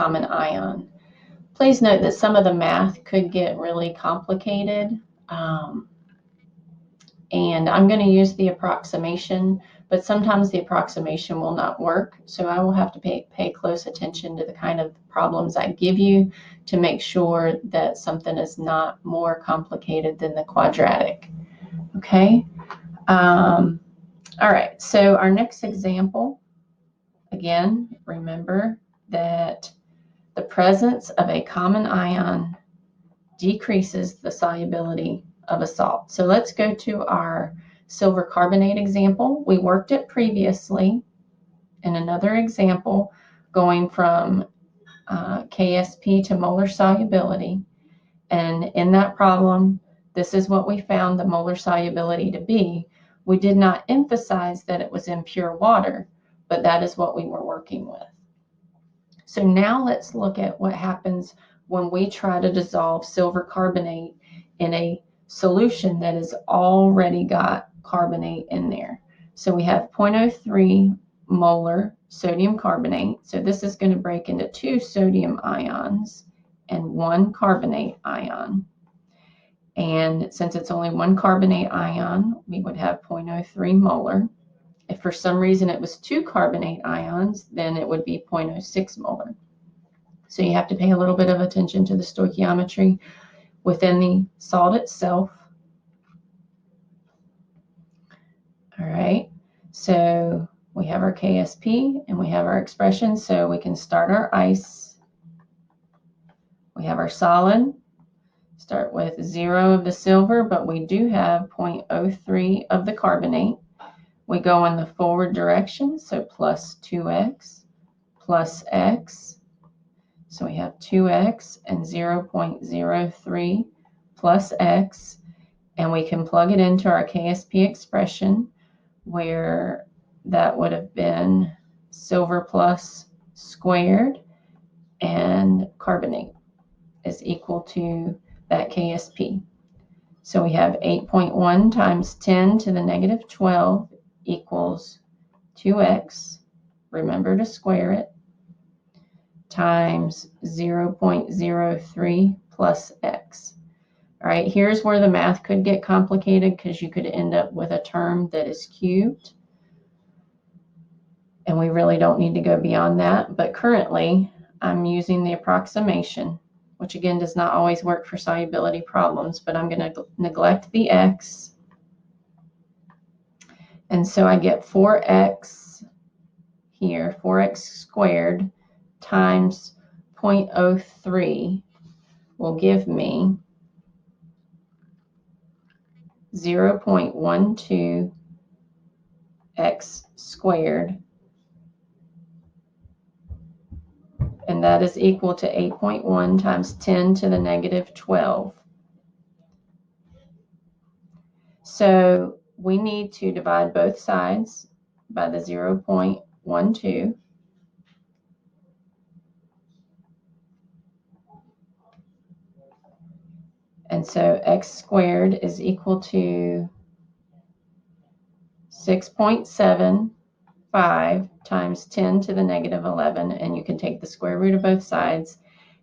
common ion. Please note that some of the math could get really complicated, and I'm going to use the approximation, but sometimes the approximation will not work, so I will have to pay close attention to the kind of problems I give you to make sure that something is not more complicated than the quadratic. Okay? All right, so our next example, again, remember that the presence of a common ion decreases the solubility of a salt. So let's go to our silver carbonate example. We worked it previously in another example going from KSP to molar solubility. And in that problem, this is what we found the molar solubility to be. We did not emphasize that it was in pure water, but that is what we were working with. So now let's look at what happens when we try to dissolve silver carbonate in a solution that has already got carbonate in there. So we have 0.03 molar sodium carbonate. So this is going to break into 2 sodium ions and 1 carbonate ion. And since it's only 1 carbonate ion, we would have 0.03 molar. If for some reason it was 2 carbonate ions, then it would be 0.06 molar. So you have to pay a little bit of attention to the stoichiometry within the salt itself. All right, so we have our KSP and we have our expression, so we can start our ice. We have our solid. Start with 0 of the silver, but we do have 0.03 of the carbonate. We go in the forward direction, so plus 2x plus x. So we have 2x and 0.03 plus x, and we can plug it into our KSP expression, where that would have been silver plus squared, and carbonate is equal to that KSP. So we have 8.1 times 10 to the negative 12 equals 2x, remember to square it, times 0.03 plus x. All right, here's where the math could get complicated because you could end up with a term that is cubed. And we really don't need to go beyond that. But currently, I'm using the approximation, which again does not always work for solubility problems, but I'm going to neglect the x. And so I get 4x here, 4x squared times 0.03 will give me 0.12 x squared, and that is equal to 8.1 times 10 to the negative 12. So we need to divide both sides by the 0.12. And so x squared is equal to 6.75 times 10 to the negative 11. And you can take the square root of both sides,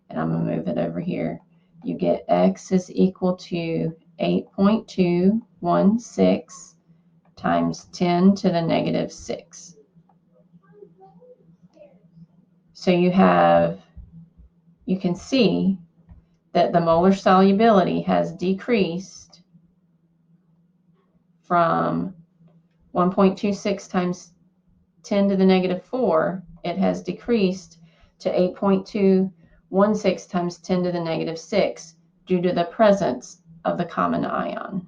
and I'm going to move it over here. You get x is equal to 8.216 times 10 to the negative 6. So you can see that the molar solubility has decreased from 1.26 times 10 to the negative 4. It has decreased to 8.216 times 10 to the negative 6 due to the presence of the common ion.